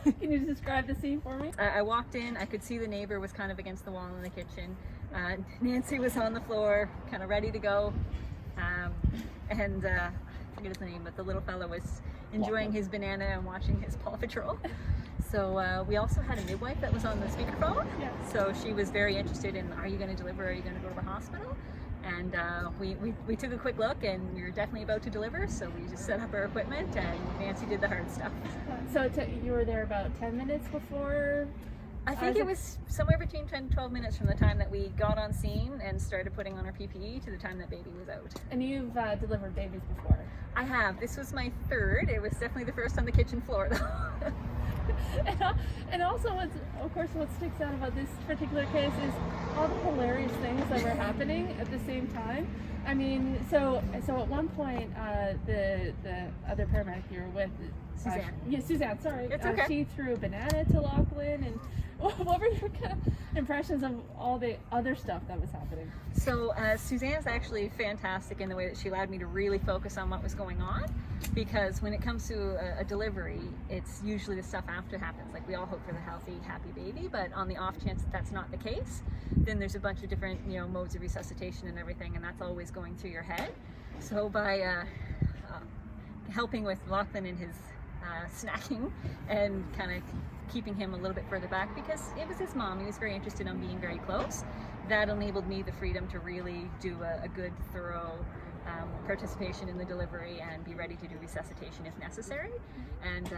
Can you describe the scene for me? I walked in, I could see the neighbor was kind of against the wall in the kitchen. Nancy was on the floor, kind of ready to go. And I forget his name, but the little fellow was enjoying his banana and watching his Paw Patrol. So we also had a midwife that was on the speakerphone. Yeah. So she was very interested in, are you going to deliver? Are you going to go to the hospital? And we took a quick look, and we were definitely about to deliver. So we just set up our equipment, and Nancy did the hard stuff. So you were there about 10 minutes before? I think it was somewhere between 10 to 12 minutes from the time that we got on scene and started putting on our PPE to the time that baby was out. And you've delivered babies before? I have. This was my third. It was definitely the first on the kitchen floor, though. And also, what sticks out about this particular case is all the hilarious things that were happening at the same time. I mean, so at one point, the other paramedic you were with, Suzanne, sorry, it's okay. She threw a banana to Lachlan, and what were your kind of impressions of all the other stuff that was happening? So Suzanne's actually fantastic in the way that she allowed me to really focus on what was going on, because when it comes to a delivery, it's usually the stuff after happens. Like, we all hope for the healthy, happy baby, but on the off chance that that's not the case, then there's a bunch of different, modes of resuscitation and everything, and that's always going through your head. So by helping with Lachlan and his snacking and kind of keeping him a little bit further back, because it was his mom, he was very interested in being very close, that enabled me the freedom to really do a good, thorough participation in the delivery and be ready to do resuscitation if necessary. And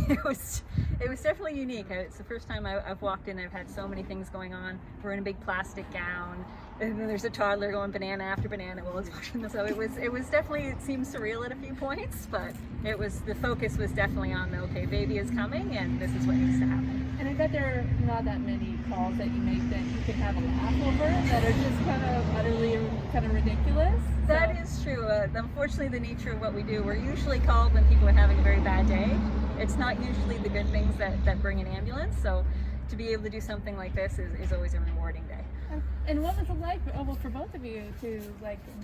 it was definitely unique. It's the first time I've walked in. I've had so many things going on. We're in a big plastic gown, and then there's a toddler going banana after banana while it's watching this. So it was definitely, it seemed surreal at a few points, but the focus was definitely on okay, baby is coming, and this is what needs to happen. And I bet there are not that many calls that you make that you can have a laugh over, that are just kind of utterly kind of ridiculous. That is true. Unfortunately, the nature of what we do, we're usually called when people are having a very bad day. It's not usually the good things that bring an ambulance. So to be able to do something like this is always a rewarding day. And what was it like, for both of you to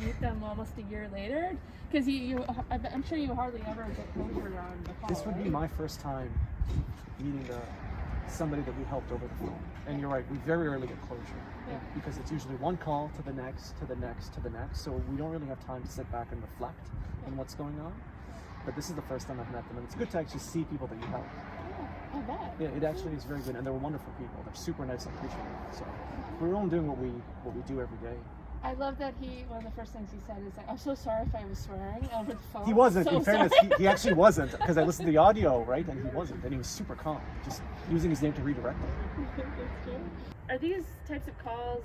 meet them almost a year later? Because I'm sure you hardly ever get closure on the call. This would be my first time meeting somebody that we helped over the phone. And you're right, we very rarely get closure. Yeah. Because it's usually one call to the next, to the next, to the next. So we don't really have time to sit back and reflect on what's going on. But this is the first time I've met them, and it's good to actually see people that you help. I bet. Yeah, it actually is very good, and they were wonderful people. They're super nice and appreciative. So we're all doing what we do every day. I love that one of the first things he said is I'm so sorry if I was swearing over the phone. He wasn't. So in fairness, he actually wasn't, because I listened to the audio, right, and he wasn't, and he was super calm, just using his name to redirect it. That's true. Are these types of calls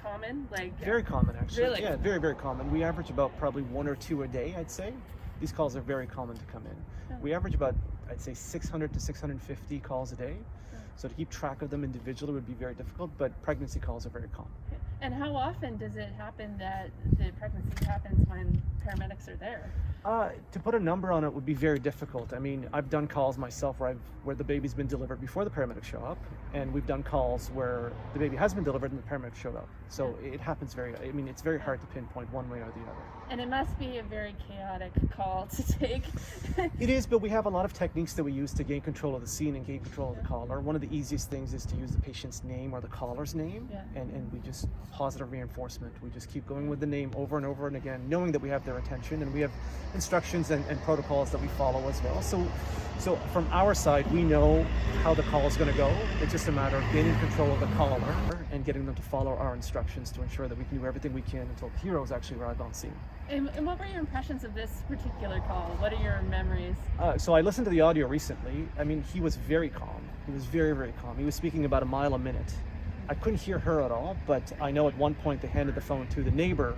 common? Very common, actually. Really? Yeah, very, very common. We average about probably 1 or 2 a day, I'd say. These calls are very common to come in. Yeah. We average about, I'd say, 600 to 650 calls a day. Yeah. So to keep track of them individually would be very difficult, but pregnancy calls are very common. And how often does it happen that the pregnancy happens when paramedics are there? To put a number on it would be very difficult. I mean, I've done calls myself where the baby's been delivered before the paramedics show up, and we've done calls where the baby has been delivered and the paramedics showed up. So it happens it's very hard to pinpoint one way or the other. And it must be a very chaotic call to take. It is, but we have a lot of techniques that we use to gain control of the scene and gain control of the caller. One of the easiest things is to use the patient's name or the caller's name, and we just positive reinforcement. We just keep going with the name over and over and again, knowing that we have their attention, and we have instructions and protocols that we follow as well. So from our side, we know how the call is going to go. It's just a matter of gaining control of the caller and getting them to follow our instructions to ensure that we can do everything we can until the heroes actually arrive on scene. And what were your impressions of this particular call? What are your memories? So I listened to the audio recently. I mean, he was very calm. He was very, very calm. He was speaking about 1 mile a minute. I couldn't hear her at all, but I know at one point they handed the phone to the neighbor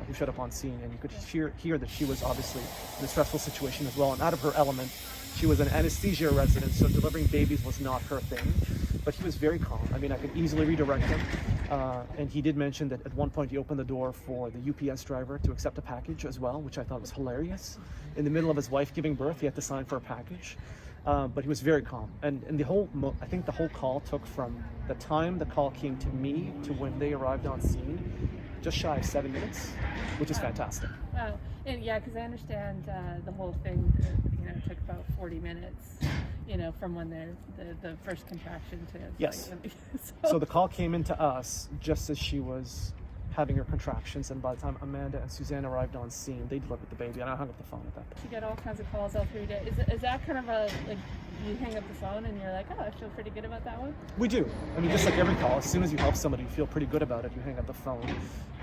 who showed up on scene, and you could hear that she was obviously in a stressful situation as well, and out of her element. She was an anesthesia resident, so delivering babies was not her thing, but he was very calm. I mean, I could easily redirect him, and he did mention that at one point he opened the door for the UPS driver to accept a package as well, which I thought was hilarious. In the middle of his wife giving birth, he had to sign for a package. But he was very calm, and I think the whole call took from the time the call came to me to when they arrived on scene just shy of 7 minutes, which is fantastic. Wow. And yeah, because I understand the whole thing, took about 40 minutes, from when the first contraction to... Yes. Like, So the call came into us just as she was having her contractions, and by the time Amanda and Suzanne arrived on scene, they delivered the baby, and I hung up the phone at that point. You get all kinds of calls all 3 days. Is that kind of you hang up the phone and you're like, oh, I feel pretty good about that one? We do. I mean, just like every call, as soon as you help somebody, you feel pretty good about it. You hang up the phone.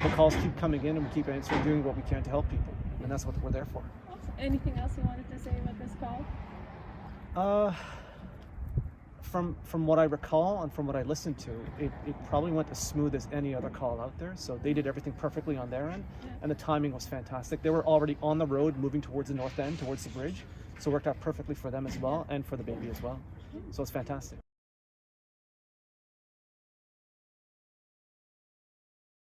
The calls keep coming in, and we keep answering, doing what we can to help people, and that's what we're there for. Awesome. Anything else you wanted to say about this call? From what I recall and from what I listened to, it probably went as smooth as any other call out there. So they did everything perfectly on their end, and the timing was fantastic. They were already on the road moving towards the north end, towards the bridge. So it worked out perfectly for them as well, and for the baby as well. So it's fantastic.